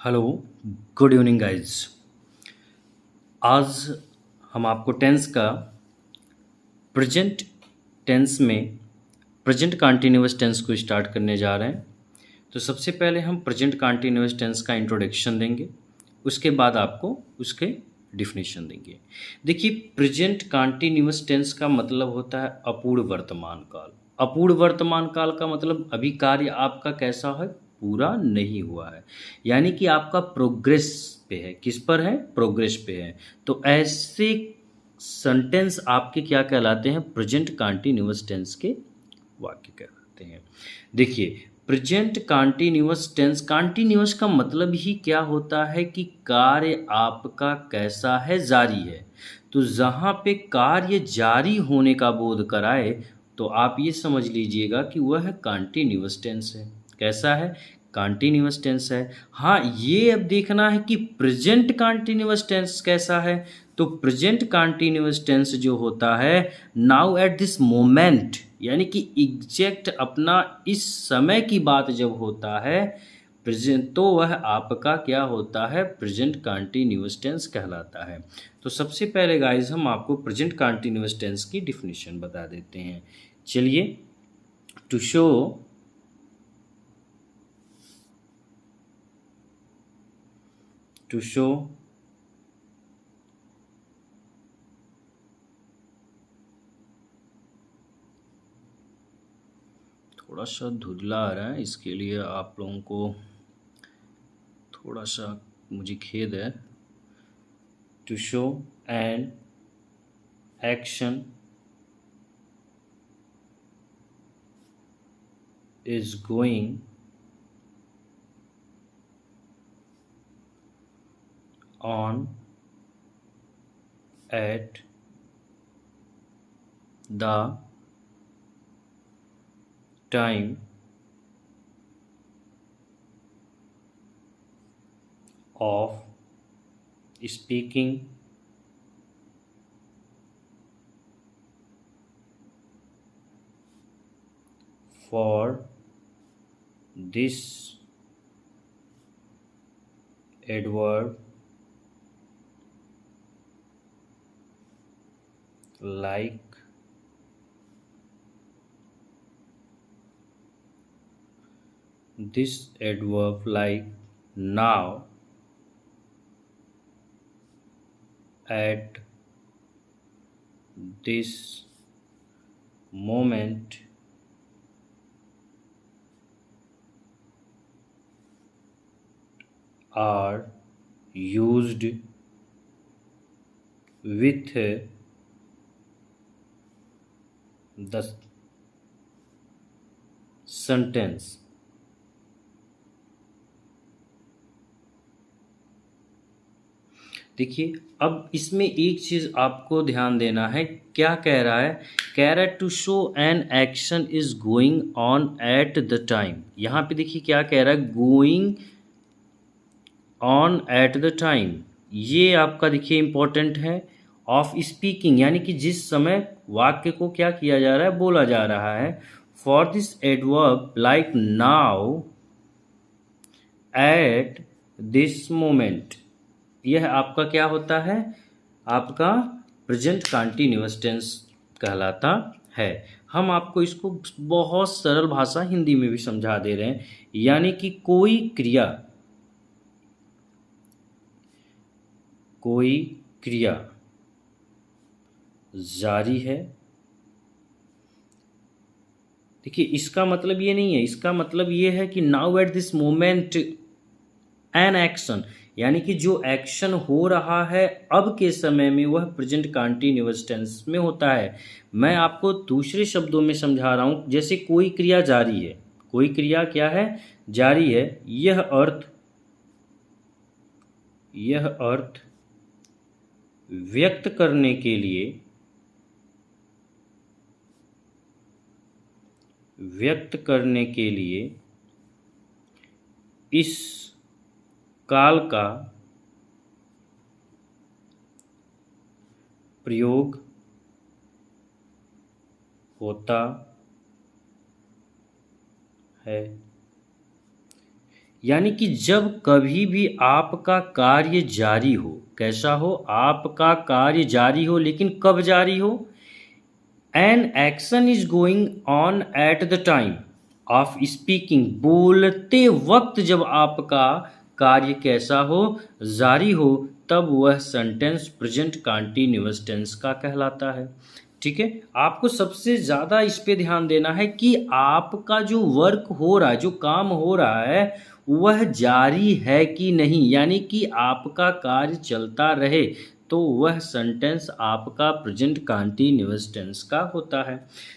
Hello, good evening guys. आज हम आपको टेंस का प्रेजेंट टेंस में प्रेजेंट कंटिन्यूअस टेंस को स्टार्ट करने जा रहे हैं। तो सबसे पहले हम प्रेजेंट कंटिन्यूअस टेंस का इंट्रोडक्शन देंगे, उसके बाद आपको उसके डिफिनीशन देंगे। देखिए, प्रेजेंट कंटिन्यूअस टेंस का मतलब होता है अपूर्ण वर्तमान काल। अपूर्ण वर्तमान काल का मतलब अभी कार्य आपका कैसा है, पूरा नहीं हुआ है, यानी कि आपका प्रोग्रेस पे है। किस पर है? प्रोग्रेस पे है। तो ऐसे सेंटेंस आपके क्या कहलाते हैं? प्रेजेंट कंटिन्यूअस टेंस के वाक्य कहलाते हैं। देखिए, प्रेजेंट कंटिन्यूअस टेंस, कंटिन्यूअस का मतलब ही क्या होता है कि कार्य आपका कैसा है, जारी है। तो जहाँ पे कार्य जारी होने का बोध कराए तो आप ये समझ लीजिएगा कि वह कंटिन्यूअस टेंस है। कैसा है? कंटिन्यूअस टेंस है। हाँ, ये अब देखना है कि प्रेजेंट कंटिन्यूअस टेंस कैसा है। तो प्रेजेंट कंटिन्यूअस टेंस जो होता है, नाउ एट दिस मोमेंट, यानी कि एग्जैक्ट अपना इस समय की बात जब होता है प्रेजेंट, तो वह आपका क्या होता है? प्रेजेंट कंटिन्यूअस टेंस कहलाता है। तो सबसे पहले गाइस हम आपको प्रेजेंट कंटिन्यूअस टेंस की डिफिनीशन बता देते हैं। चलिए, टू शो टू शो थोड़ा सा धुंधला आ रहा है, इसके लिए आप लोगों को थोड़ा सा मुझे खेद है। To show an action is going on at the time of speaking for this adverb like now, at this moment, are used with the sentence देखिए, अब इसमें एक चीज़ आपको ध्यान देना है। क्या कह रहा है? कह रहा है to show an action is going on at the time. यहाँ पे देखिए क्या कह रहा है, going on at the time. ये आपका देखिए इम्पोर्टेंट है। ऑफ स्पीकिंग, यानी कि जिस समय वाक्य को क्या किया जा रहा है, बोला जा रहा है। For this adverb like now, at this moment, यह आपका क्या होता है? आपका प्रेजेंट कंटिन्यूअस टेंस कहलाता है। हम आपको इसको बहुत सरल भाषा हिंदी में भी समझा दे रहे हैं, यानी कि कोई क्रिया जारी है। देखिए, इसका मतलब ये नहीं है, इसका मतलब ये है कि now at this moment an action, यानी कि जो एक्शन हो रहा है अब के समय में, वह प्रेजेंट कंटिन्यूअस टेंस में होता है। मैं आपको दूसरे शब्दों में समझा रहा हूँ। जैसे कोई क्रिया जारी है, कोई क्रिया क्या है? जारी है। यह अर्थ व्यक्त करने के लिए इस काल का प्रयोग होता है। यानी कि जब कभी भी आपका कार्य जारी हो, कैसा हो, आपका कार्य जारी हो, लेकिन कब जारी हो, N action is going on at the time of speaking, बोलते वक्त जब आपका कार्य कैसा हो, जारी हो, तब वह सेंटेंस प्रेजेंट कंटीन्यूअस टेंस का कहलाता है। ठीक है, आपको सबसे ज़्यादा इस पे ध्यान देना है कि आपका जो वर्क हो रहा है, जो काम हो रहा है, वह जारी है कि नहीं, यानी कि आपका कार्य चलता रहे, तो वह सेंटेंस आपका प्रेजेंट कंटीन्यूअस टेंस का होता है।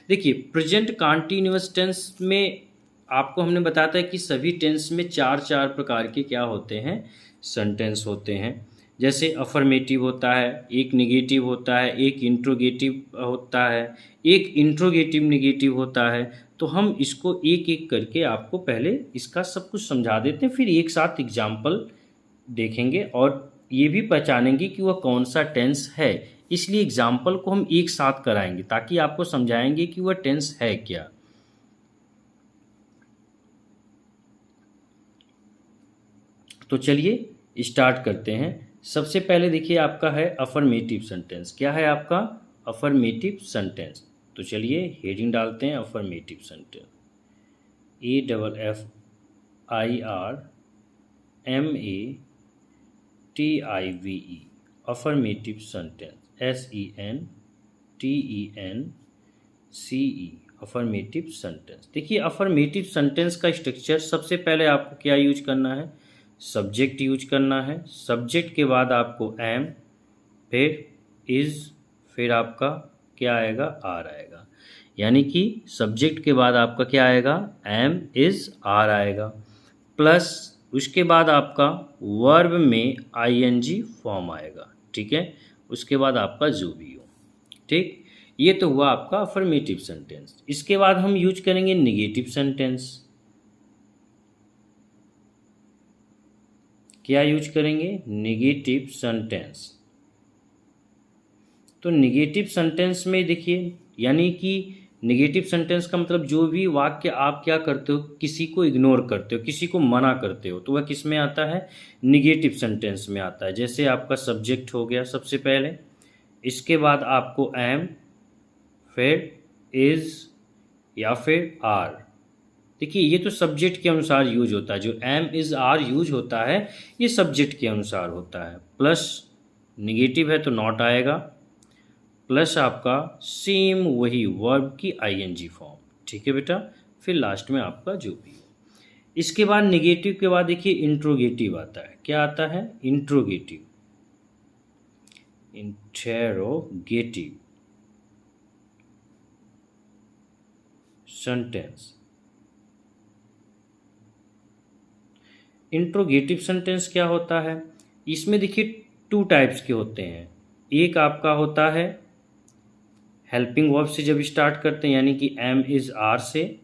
देखिए, प्रेजेंट कंटीन्यूअस टेंस में आपको हमने बताया था कि सभी टेंस में चार चार प्रकार के क्या होते हैं, सेंटेंस होते हैं। जैसे अफर्मेटिव होता है, एक निगेटिव होता है, एक इंट्रोगेटिव होता है, एक इंट्रोगेटिव निगेटिव होता है। तो हम इसको एक एक करके आपको पहले इसका सब कुछ समझा देते हैं, फिर एक साथ एग्जाम्पल देखेंगे और ये भी पहचानेंगे कि वह कौन सा टेंस है। इसलिए एग्जाम्पल को हम एक साथ कराएंगे ताकि आपको समझाएंगे कि वह टेंस है क्या। तो चलिए स्टार्ट करते हैं। सबसे पहले देखिए आपका है अफर्मेटिव सेंटेंस। क्या है आपका? Affirmative sentence. तो चलिए हेडिंग डालते हैं affirmative sentence, AFFIRMATIVE, affirmative sentence, SENTENCE, affirmative sentence. देखिए अफर्मेटिव सेंटेंस का स्ट्रक्चर, सबसे पहले आपको क्या यूज करना है, सब्जेक्ट यूज करना है। सब्जेक्ट के बाद आपको एम, फिर इज, फिर आपका क्या आएगा, आर आएगा। यानी कि सब्जेक्ट के बाद आपका क्या आएगा, एम इज आर आएगा, प्लस उसके बाद आपका वर्ब में आईएनजी फॉर्म आएगा। ठीक है, उसके बाद आपका जो भी हो। ठीक, ये तो हुआ आपका अफर्मेटिव सेंटेंस। इसके बाद हम यूज करेंगे निगेटिव सेंटेंस। क्या यूज करेंगे, निगेटिव सेंटेंस। तो निगेटिव सेंटेंस में देखिए, यानी कि निगेटिव सेंटेंस का मतलब जो भी वाक्य आप क्या करते हो, किसी को इग्नोर करते हो, किसी को मना करते हो, तो वह किस में आता है, निगेटिव सेंटेंस में आता है। जैसे आपका सब्जेक्ट हो गया सबसे पहले, इसके बाद आपको एम, फिर इज या फिर आर। देखिए ये तो सब्जेक्ट के अनुसार यूज होता है, जो एम इज आर यूज होता है ये सब्जेक्ट के अनुसार होता है। प्लस निगेटिव है तो नॉट आएगा, प्लस आपका सेम वही वर्ब की आईएनजी फॉर्म। ठीक है बेटा, फिर लास्ट में आपका जो भी हो। इसके बाद निगेटिव के बाद देखिए इंट्रोगेटिव आता है। क्या आता है, interrogative, interrogative sentence. Interrogative sentence क्या होता है, इसमें देखिए टू टाइप्स के होते हैं। एक आपका होता है हेल्पिंग वर्ब से जब स्टार्ट करते हैं, यानी कि एम इज आर से,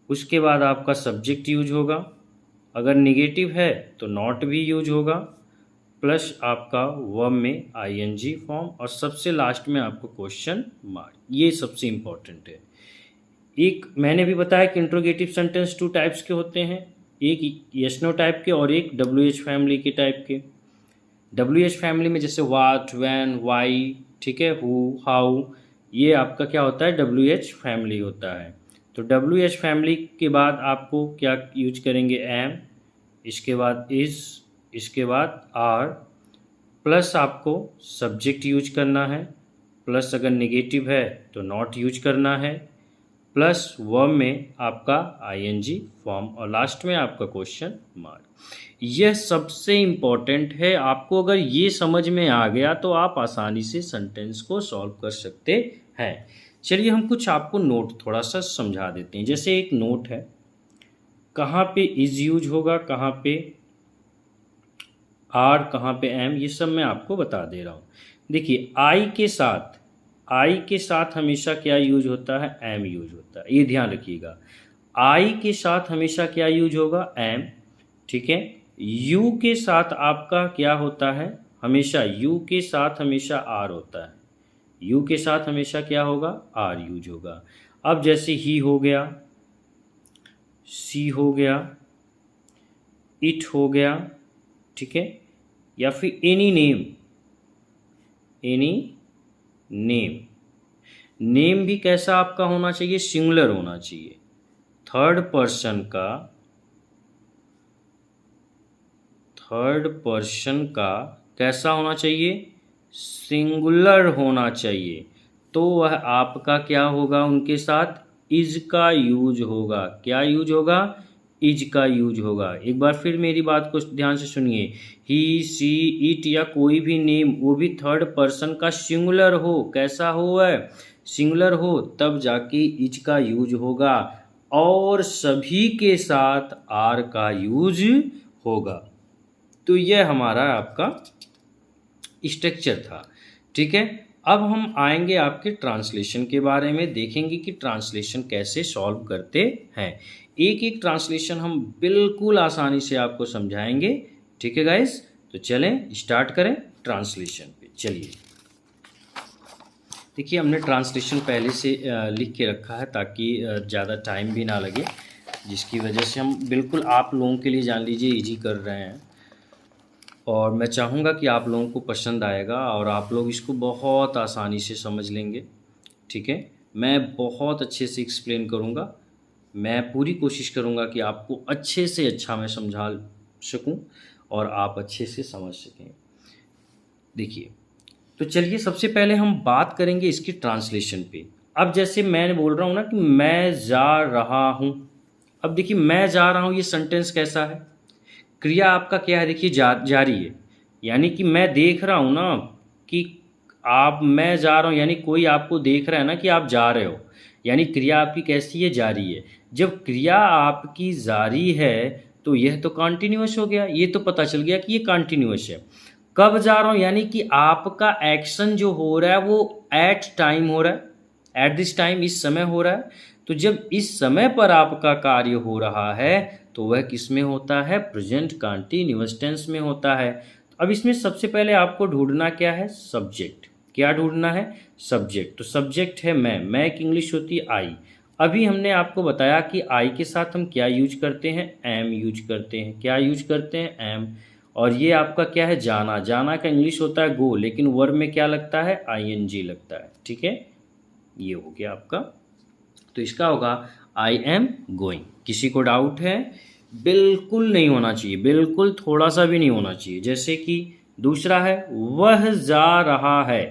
उसके बाद आपका सब्जेक्ट यूज होगा, अगर निगेटिव है तो नॉट भी यूज होगा, प्लस आपका वर्ब में आईएनजी फॉर्म, और सबसे लास्ट में आपको क्वेश्चन मार्क। ये सबसे इम्पोर्टेंट है। एक मैंने भी बताया कि इंट्रोगेटिव सेंटेंस टू टाइप्स के होते हैं, एक यस नो टाइप के और एक डब्ल्यू एच फैमिली के टाइप के। डब्ल्यू एच फैमिली में जैसे वाट, वैन, वाई, ठीक है, हु, हाउ, ये आपका क्या होता है, डब्ल्यू एच फैमिली होता है। तो डब्ल्यू एच फैमिली के बाद आपको क्या यूज करेंगे, एम, इसके बाद इज, इसके बाद आर, प्लस आपको सब्जेक्ट यूज करना है, प्लस अगर निगेटिव है तो नॉट यूज करना है, प्लस वर्ब में आपका आईएनजी फॉर्म, और लास्ट में आपका क्वेश्चन मार्क। यह सबसे इम्पॉर्टेंट है। आपको अगर ये समझ में आ गया तो आप आसानी से सेंटेंस को सॉल्व कर सकते हैं। चलिए हम कुछ आपको नोट थोड़ा सा समझा देते हैं। जैसे एक नोट है, कहाँ पे इज यूज होगा, कहाँ पे आर, कहाँ पे एम, ये सब मैं आपको बता दे रहा हूँ। देखिए आई के साथ हमेशा क्या यूज होता है, एम यूज होता है, ये ध्यान रखिएगा। आई के साथ हमेशा क्या यूज होगा, एम। ठीक है, यू के साथ आपका क्या होता है, हमेशा यू के साथ हमेशा आर होता है, यू के साथ हमेशा क्या होगा, आर यूज होगा। अब जैसे ही हो गया, सी हो गया, इट हो गया, ठीक है, या फिर any name, any name. Name भी कैसा आपका होना चाहिए, सिंगुलर होना चाहिए। थर्ड पर्सन का कैसा होना चाहिए, सिंगुलर होना चाहिए। तो वह आपका क्या होगा, उनके साथ इज का यूज होगा। क्या यूज होगा, इज का यूज होगा। एक बार फिर मेरी बात को ध्यान से सुनिए, ही सी इट या कोई भी नेम, वो भी थर्ड पर्सन का सिंगुलर हो। कैसा हो, वह सिंगुलर हो, तब जाके इज का यूज होगा, और सभी के साथ आर का यूज होगा। तो यह हमारा आपका स्ट्रक्चर था, ठीक है। अब हम आएंगे आपके ट्रांसलेशन के बारे में, देखेंगे कि ट्रांसलेशन कैसे सॉल्व करते हैं। एक एक ट्रांसलेशन हम बिल्कुल आसानी से आपको समझाएंगे, ठीक है गाइस। तो चलें स्टार्ट करें ट्रांसलेशन पे। चलिए देखिए, हमने ट्रांसलेशन पहले से लिख के रखा है ताकि ज़्यादा टाइम भी ना लगे, जिसकी वजह से हम बिल्कुल आप लोगों के लिए जान लीजिए ईजी कर रहे हैं। और मैं चाहूँगा कि आप लोगों को पसंद आएगा और आप लोग इसको बहुत आसानी से समझ लेंगे, ठीक है। मैं बहुत अच्छे से एक्सप्लेन करूँगा, मैं पूरी कोशिश करूँगा कि आपको अच्छे से अच्छा मैं समझा सकूँ और आप अच्छे से समझ सकें। देखिए, तो चलिए सबसे पहले हम बात करेंगे इसकी ट्रांसलेशन पे। अब जैसे मैं बोल रहा हूँ ना कि मैं जा रहा हूँ, अब देखिए मैं जा रहा हूँ, ये सेंटेंस कैसा है, क्रिया आपका क्या है, देखिए जारी है। यानी कि मैं देख रहा हूँ ना कि आप, मैं जा रहा हूँ, यानी कोई आपको देख रहा है ना कि आप जा रहे हो, यानी क्रिया आपकी कैसी है, जारी है। जब क्रिया आपकी जारी है तो यह तो कॉन्टिन्यूअस हो गया, ये तो पता चल गया कि ये कॉन्टिन्यूअस है। कब जा रहा हूँ, यानी कि आपका एक्शन जो हो रहा है वो एट टाइम हो रहा है, एट दिस टाइम, इस समय हो रहा है। तो जब इस समय पर आपका कार्य हो रहा है तो वह किस में होता है, प्रेजेंट कंटीन्यूअस टेंस में होता है। अब इसमें सबसे पहले आपको ढूंढना क्या है, सब्जेक्ट। क्या ढूंढना है, सब्जेक्ट। तो सब्जेक्ट है मैं की इंग्लिश होती है आई। अभी हमने आपको बताया कि आई के साथ हम क्या यूज करते हैं, एम यूज करते हैं। क्या यूज करते हैं, एम। और ये आपका क्या है, जाना। जाना का इंग्लिश होता है गो, लेकिन वर्ब में क्या लगता है, आईएनजी लगता है, ठीक है। ये हो गया आपका। तो इसका होगा आई एम गोइंग। किसी को डाउट है, बिल्कुल नहीं होना चाहिए, बिल्कुल थोड़ा सा भी नहीं होना चाहिए। जैसे कि दूसरा है वह जा रहा है।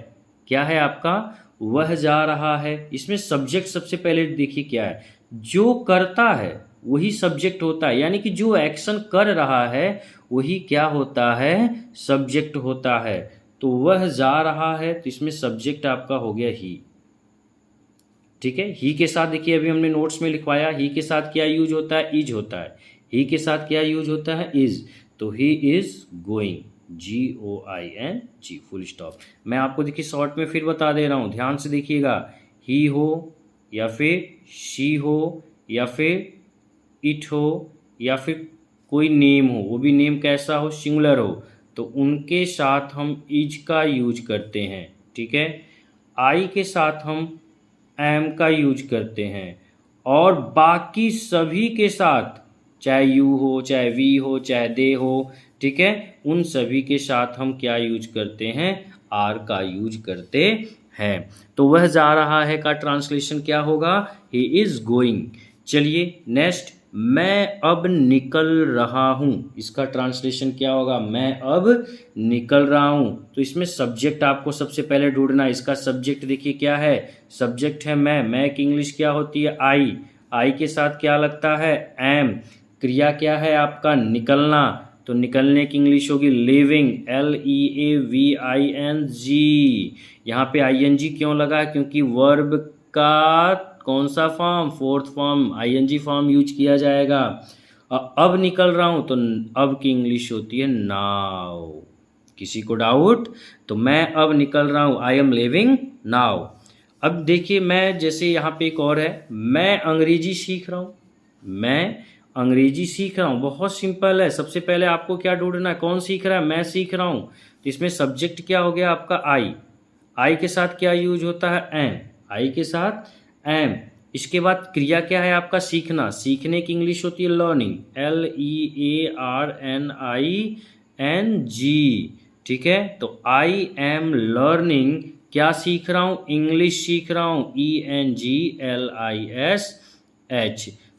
क्या है आपका, वह जा रहा है। इसमें सब्जेक्ट सबसे पहले देखिए क्या है, जो करता है वही सब्जेक्ट होता है, यानी कि जो एक्शन कर रहा है वही क्या होता है, सब्जेक्ट होता है। तो वह जा रहा है, तो इसमें सब्जेक्ट आपका हो गया ही, ठीक है। ही के साथ देखिए अभी हमने नोट्स में लिखवाया, ही के साथ क्या यूज होता है, इज होता है। ही के साथ क्या यूज होता है, इज। तो he is going, GOING, full stop. मैं आपको देखिए शॉर्ट में फिर बता दे रहा हूँ, ध्यान से देखिएगा। ही हो या फिर शी हो या फिर इट हो या फिर कोई नेम हो, वो भी नेम कैसा हो, सिंगुलर हो, तो उनके साथ हम इज का यूज करते हैं, ठीक है। आई के साथ हम एम का यूज करते हैं, और बाकी सभी के साथ, चाहे यू हो, चाहे वी हो, चाहे दे हो, ठीक है, उन सभी के साथ हम क्या यूज करते हैं, आर का यूज करते हैं। तो वह जा रहा है का ट्रांसलेशन क्या होगा, ही इज गोइंग। चलिए नेक्स्ट, मैं अब निकल रहा हूँ। इसका ट्रांसलेशन क्या होगा, मैं अब निकल रहा हूँ। तो इसमें सब्जेक्ट आपको सबसे पहले ढूंढना है। इसका सब्जेक्ट देखिए क्या है, सब्जेक्ट है मैं की इंग्लिश क्या होती है, आई। आई के साथ क्या लगता है, एम। क्रिया क्या है आपका, निकलना। तो निकलने की इंग्लिश होगी लिविंग, LEAVING। यहाँ पे ING क्यों लगा है, क्योंकि वर्ब का कौन सा form, fourth form, ING form use किया जाएगा। अब निकल रहा हूँ, तो अब की इंग्लिश होती है नाउ। किसी को डाउट, तो मैं अब निकल रहा हूँ, आई एम लिविंग नाउ। अब देखिए मैं, जैसे यहाँ पे एक और है, मैं अंग्रेजी सीख रहा हूँ। मैं अंग्रेजी सीख रहा हूँ, बहुत सिंपल है। सबसे पहले आपको क्या ढूंढना है, कौन सीख रहा है, मैं सीख रहा हूँ। तो इसमें सब्जेक्ट क्या हो गया आपका, आई। आई के साथ क्या यूज होता है, एम। आई के साथ एम। इसके बाद क्रिया क्या है आपका, सीखना। सीखने की इंग्लिश होती है लर्निंग, LEARNING। ठीक है, तो आई एम लर्निंग, क्या सीख रहा हूँ, इंग्लिश सीख रहा हूँ, ENGLISH।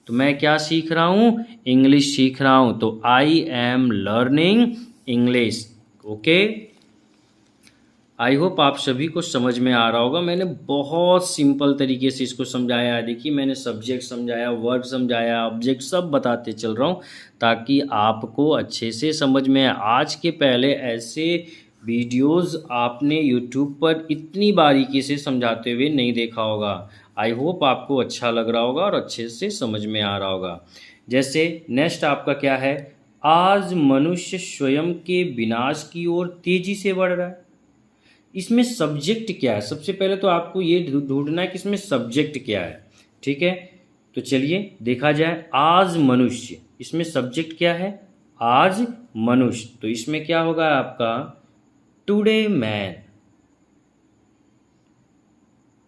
तो मैं क्या सीख रहा हूँ, इंग्लिश सीख रहा हूँ, तो I am learning English. Okay, I hope आप सभी को समझ में आ रहा होगा। मैंने बहुत सिंपल तरीके से इसको समझाया है। देखिए, मैंने सब्जेक्ट समझाया, वर्ब समझाया, ऑब्जेक्ट सब बताते चल रहा हूँ ताकि आपको अच्छे से समझ में आए। आज के पहले ऐसे वीडियोस आपने यूट्यूब पर इतनी बारीकी से समझाते हुए नहीं देखा होगा। आई होप आपको अच्छा लग रहा होगा और अच्छे से समझ में आ रहा होगा। जैसे नेक्स्ट आपका क्या है, आज मनुष्य स्वयं के विनाश की ओर तेजी से बढ़ रहा है। इसमें सब्जेक्ट क्या है, सबसे पहले तो आपको ये ढूंढना है कि इसमें सब्जेक्ट क्या है। ठीक है, तो चलिए देखा जाए। आज मनुष्य, इसमें सब्जेक्ट क्या है, आज मनुष्य, तो इसमें क्या होगा आपका, today man.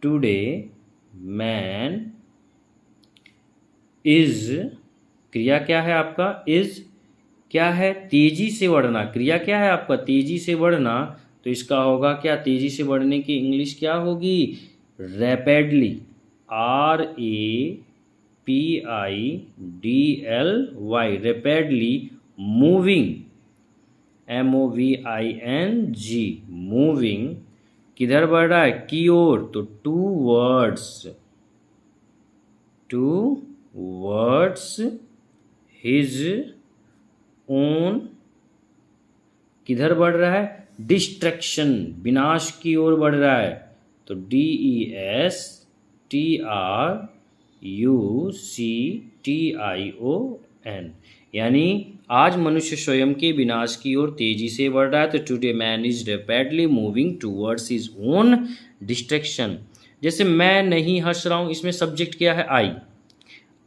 Today man is, क्रिया क्या है आपका, इज क्या है, तेजी से बढ़ना। क्रिया क्या है आपका, तेजी से बढ़ना, तो इसका होगा क्या, तेजी से बढ़ने की इंग्लिश क्या होगी, rapidly, RAPIDLY, rapidly moving, MOVING, moving, किधर बढ़ रहा है, की ओर, तो टूवर्ड्स हिज ओन, किधर बढ़ रहा है, डिस्ट्रक्शन, विनाश की ओर बढ़ रहा है, तो DESTRUCTION, यानी आज मनुष्य स्वयं के विनाश की ओर तेजी से बढ़ रहा है, तो today man is rapidly moving towards his own destruction. जैसे मैं नहीं हंस रहा हूँ, इसमें सब्जेक्ट क्या है,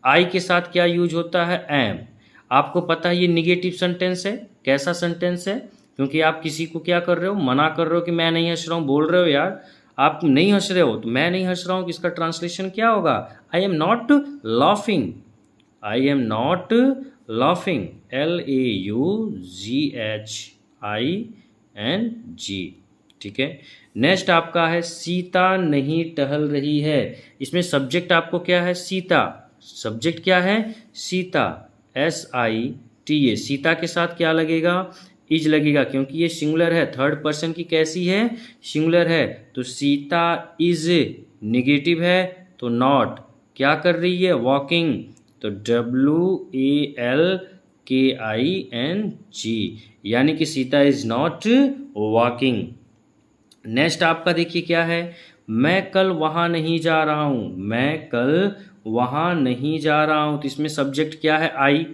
आई के साथ क्या यूज होता है, एम। आपको पता है ये निगेटिव सेंटेंस है, कैसा सेंटेंस है, क्योंकि आप किसी को क्या कर रहे हो, मना कर रहे हो कि मैं नहीं हंस रहा हूँ, बोल रहे हो यार आप नहीं हंस रहे हो, तो मैं नहीं हंस रहा हूँ, इसका ट्रांसलेशन क्या होगा, आई am not laughing, I am not laughing, LAUGHING। ठीक है, नेक्स्ट आपका है, सीता नहीं टहल रही है। इसमें सब्जेक्ट आपको क्या है, सीता, सब्जेक्ट क्या है, सीता, SITA। सीता के साथ क्या लगेगा, इज लगेगा, क्योंकि ये सिंगुलर है, थर्ड पर्सन की कैसी है, सिंगुलर है, तो सीता इज निगेटिव है, तो नॉट, क्या कर रही है, वॉकिंग, तो WALKING, यानी कि Sita is not walking. Next आपका देखिए क्या है, मैं कल वहाँ नहीं जा रहा हूँ, मैं कल वहाँ नहीं जा रहा हूँ, तो इसमें सब्जेक्ट क्या है, आई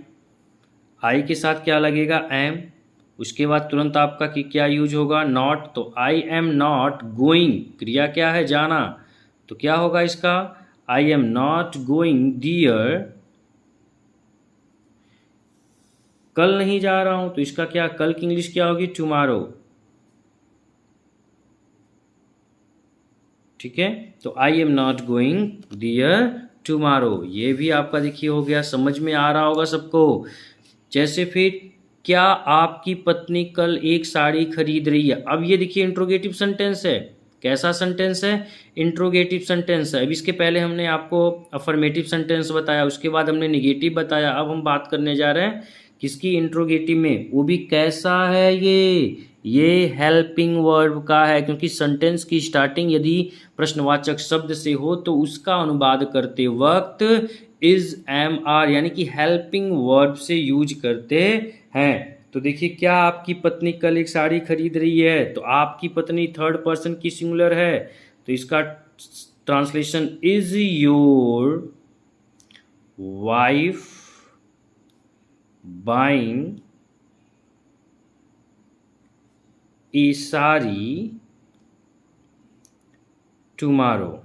के साथ क्या लगेगा, एम, उसके बाद तुरंत आपका कि क्या यूज होगा, नॉट, तो आई एम नॉट गोइंग, क्रिया क्या है, जाना, तो क्या होगा इसका, आई एम नॉट गोइंग दियर, कल नहीं जा रहा हूं, तो इसका क्या, कल की इंग्लिश क्या होगी, टुमारो। ठीक है, तो I am not going there tomorrow, ये भी आपका देखिए हो गया, समझ में आ रहा होगा सबको। जैसे फिर, क्या आपकी पत्नी कल एक साड़ी खरीद रही है। अब ये देखिए इंट्रोगेटिव सेंटेंस है, कैसा सेंटेंस है, इंट्रोगेटिव सेंटेंस है। अब इसके पहले हमने आपको अफर्मेटिव सेंटेंस बताया, उसके बाद हमने निगेटिव बताया, अब हम बात करने जा रहे हैं किसकी, इंट्रोगेटिव में, वो भी कैसा है, ये हेल्पिंग वर्ब का है, क्योंकि सेंटेंस की स्टार्टिंग यदि प्रश्नवाचक शब्द से हो तो उसका अनुवाद करते वक्त इज, एम, आर, यानी कि हेल्पिंग वर्ब से यूज करते हैं। तो देखिए, क्या आपकी पत्नी कल एक साड़ी खरीद रही है, तो आपकी पत्नी थर्ड पर्सन की सिंगुलर है, तो इसका translation, is your wife buying A sari tomorrow.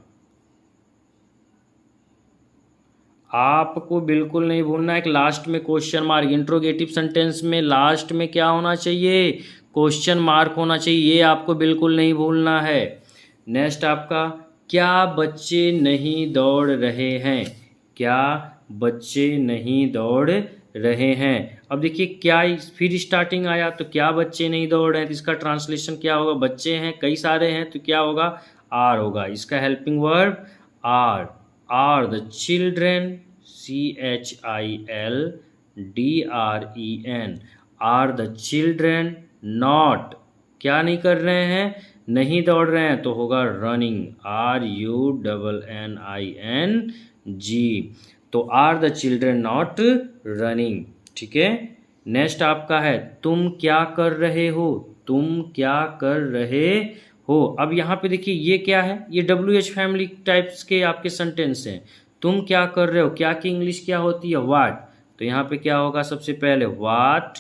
आपको बिल्कुल नहीं भूलना है कि लास्ट में क्वेश्चन मार्क, इंट्रोगेटिव सेंटेंस में लास्ट में क्या होना चाहिए, क्वेश्चन मार्क होना चाहिए, ये आपको बिल्कुल नहीं भूलना है। नेक्स्ट आपका, क्या बच्चे नहीं दौड़ रहे हैं? क्या बच्चे नहीं दौड़ रहे हैं? अब देखिए क्या फिर स्टार्टिंग आया तो क्या बच्चे नहीं दौड़ रहे हैं, तो इसका ट्रांसलेशन क्या होगा? बच्चे हैं, कई सारे हैं, तो क्या होगा? आर होगा। इसका helping verb are the children, CHILDREN, are the children not, क्या नहीं कर रहे हैं? नहीं दौड़ रहे हैं, तो होगा रनिंग, RUNNING। तो are the children not running. ठीक है, नेक्स्ट आपका है तुम क्या कर रहे हो? तुम क्या कर रहे हो? अब यहाँ पे देखिए ये क्या है? ये WH फैमिली टाइप्स के आपके सेंटेंस हैं। तुम क्या कर रहे हो, क्या की इंग्लिश क्या होती है? व्हाट। तो यहाँ पे क्या होगा? सबसे पहले what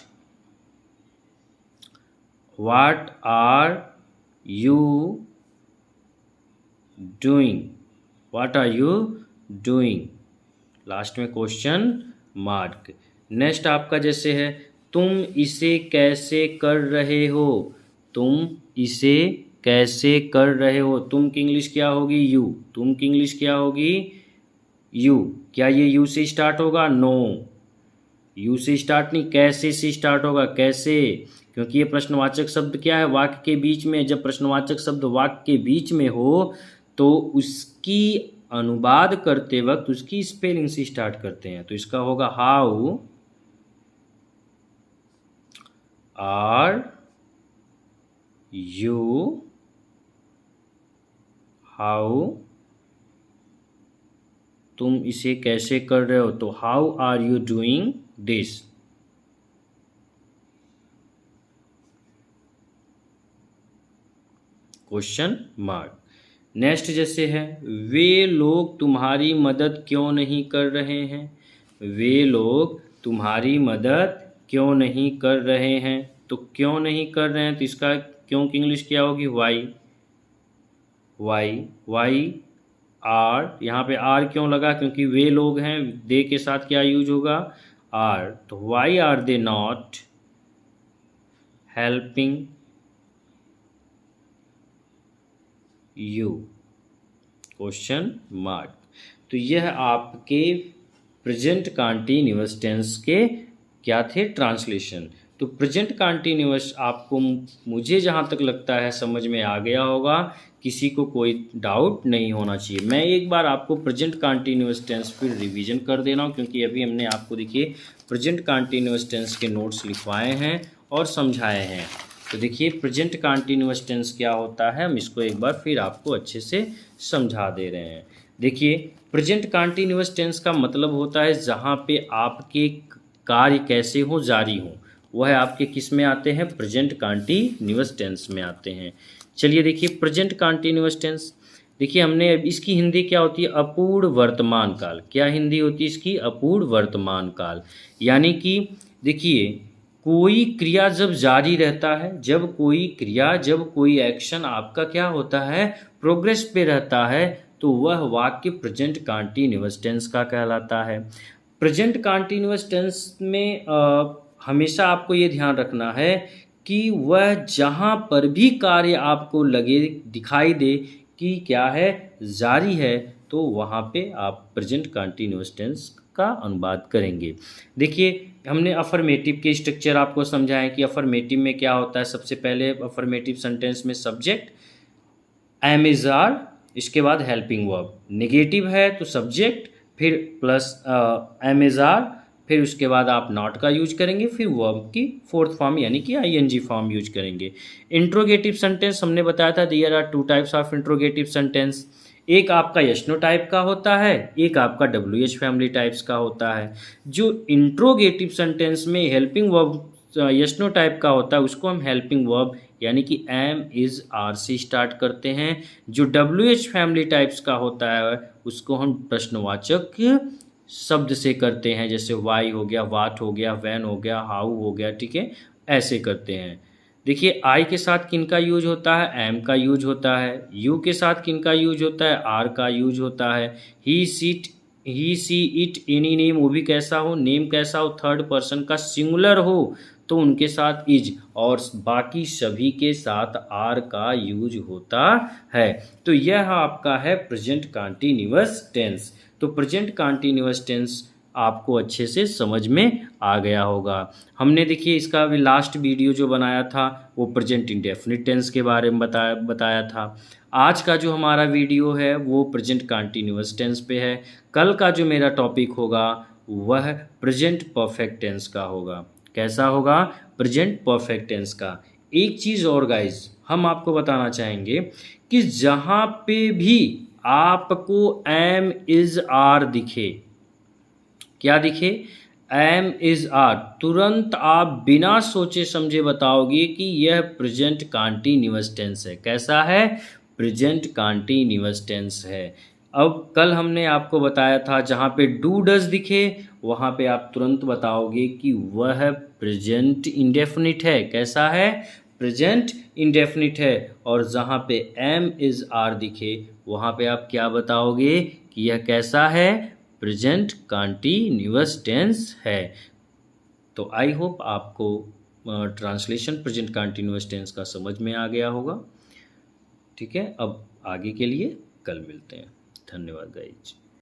are you doing, what are you doing, last में क्वेश्चन मार्क। नेक्स्ट आपका जैसे है तुम इसे कैसे कर रहे हो? तुम इसे कैसे कर रहे हो? तुम की इंग्लिश क्या होगी? यू। तुम की इंग्लिश क्या होगी? यू। क्या ये यू से स्टार्ट होगा? नो, यू से स्टार्ट नहीं, कैसे से स्टार्ट होगा। कैसे? क्योंकि ये प्रश्नवाचक शब्द क्या है? वाक्य के बीच में। जब प्रश्नवाचक शब्द वाक्य के बीच में हो तो उसकी अनुवाद करते वक्त उसकी स्पेलिंग से स्टार्ट करते हैं। तो इसका होगा हाउ आर यू, हाउ, तुम इसे कैसे कर रहे हो? तो how are you doing this. Question mark. Next जैसे है वे लोग तुम्हारी मदद क्यों नहीं कर रहे हैं? वे लोग तुम्हारी मदद क्यों नहीं कर रहे हैं? तो क्यों नहीं कर रहे हैं, तो इसका क्यों की इंग्लिश क्या होगी? वाई। वाई आर, यहाँ पे आर क्यों लगा? क्योंकि वे लोग हैं, दे के साथ क्या यूज होगा? आर। तो why are they not helping you? Question mark. तो यह आपके प्रेजेंट कंटीन्यूअस टेंस के क्या थे? ट्रांसलेशन। तो प्रेजेंट कंटीन्यूअस आपको, मुझे जहाँ तक लगता है, समझ में आ गया होगा, किसी को कोई डाउट नहीं होना चाहिए। मैं एक बार आपको प्रेजेंट कंटीन्यूअस टेंस फिर रिवीजन कर दे रहा हूँ, क्योंकि अभी हमने आपको देखिए प्रेजेंट कंटीन्यूअस टेंस के नोट्स लिखवाए हैं और समझाए हैं। तो देखिए प्रेजेंट कंटीन्यूअस टेंस क्या होता है, हम इसको एक बार फिर आपको अच्छे से समझा दे रहे हैं। देखिए प्रेजेंट कंटीन्यूअस टेंस का मतलब होता है जहाँ पे आपके कार्य कैसे हो, जारी हो, वह आपके किस में आते हैं? प्रेजेंट कंटीन्यूअस टेंस में आते हैं। चलिए देखिए प्रेजेंट कंटीन्यूअस टेंस, देखिए हमने इसकी हिंदी क्या होती है? अपूर्ण वर्तमान काल। क्या हिंदी होती है इसकी? अपूर्ण वर्तमान काल। यानी कि देखिए कोई क्रिया जब जारी रहता है, जब कोई क्रिया, जब कोई एक्शन आपका क्या होता है? प्रोग्रेस पे रहता है, तो वह वाक्य प्रेजेंट कंटीन्यूअस टेंस का कहलाता है। प्रेजेंट कंटीन्यूअस टेंस में हमेशा आपको ये ध्यान रखना है कि वह जहाँ पर भी कार्य आपको लगे, दिखाई दे कि क्या है? जारी है, तो वहाँ पे आप प्रेजेंट कंटीन्यूअस टेंस का अनुवाद करेंगे। देखिए हमने अफर्मेटिव के स्ट्रक्चर आपको समझाएं कि अफर्मेटिव में क्या होता है। सबसे पहले अफर्मेटिव सेंटेंस में सब्जेक्ट एम इज आर, इसके बाद हेल्पिंग वर्ब। नेगेटिव है तो सब्जेक्ट फिर प्लस एम इज आर, फिर उसके बाद आप नॉट का यूज करेंगे, फिर वर्ब की फोर्थ फॉर्म यानी कि ING फॉर्म यूज करेंगे। इंट्रोगेटिव सेंटेंस हमने बताया था there are 2 types of interrogative sentence. एक आपका यशनो टाइप का होता है, एक आपका WH फैमिली टाइप्स का होता है। जो इंट्रोगेटिव सेंटेंस में हेल्पिंग वर्ब यशनो टाइप का होता है उसको हम हेल्पिंग वर्ब यानी कि एम इज आर से स्टार्ट करते हैं। जो WH फैमिली टाइप्स का होता है उसको हम प्रश्नवाचक शब्द से करते हैं, जैसे वाई हो गया, वाट हो गया, वैन हो गया, हाउ हो गया। ठीक है, ऐसे करते हैं। देखिए आई के साथ किन का यूज होता है? एम का यूज होता है। यू के साथ किन का यूज होता है? आर का यूज होता है। ही सीट he she it any name, वो भी कैसा हो, नेम कैसा हो, थर्ड पर्सन का सिंगुलर हो तो उनके साथ इज, और बाकी सभी के साथ आर का यूज होता है। तो यह आपका है प्रेजेंट कंटीन्यूअस टेंस। तो प्रेजेंट कंटीन्यूअस टेंस आपको अच्छे से समझ में आ गया होगा। हमने देखिए इसका अभी लास्ट वीडियो जो बनाया था वो प्रेजेंट इंडेफिनिट टेंस के बारे में बताया था। आज का जो हमारा वीडियो है वो प्रेजेंट कंटीन्यूअस टेंस पे है। कल का जो मेरा टॉपिक होगा वह प्रेजेंट परफेक्ट टेंस का होगा। कैसा होगा? प्रेजेंट परफेक्ट टेंस का। एक चीज़ और गाइज हम आपको बताना चाहेंगे कि जहाँ पे भी आपको एम इज आर दिखे, क्या दिखे? एम इज आर, तुरंत आप बिना सोचे समझे बताओगे कि यह प्रेजेंट कंटीन्यूअस टेंस है। कैसा है? प्रेजेंट कंटीन्यूअस टेंस है। अब कल हमने आपको बताया था जहाँ पे डू डज दिखे वहाँ पे आप तुरंत बताओगे कि वह प्रेजेंट इंडेफिनिट है। कैसा है? प्रेजेंट इंडेफिनिट है। और जहाँ पे एम इज आर दिखे वहाँ पे आप क्या बताओगे कि यह कैसा है? प्रेजेंट कंटीन्यूअस टेंस है। तो आई होप आपको ट्रांसलेशन प्रेजेंट कंटीन्यूअस टेंस का समझ में आ गया होगा। ठीक है, अब आगे के लिए कल मिलते हैं। धन्यवाद गाइज।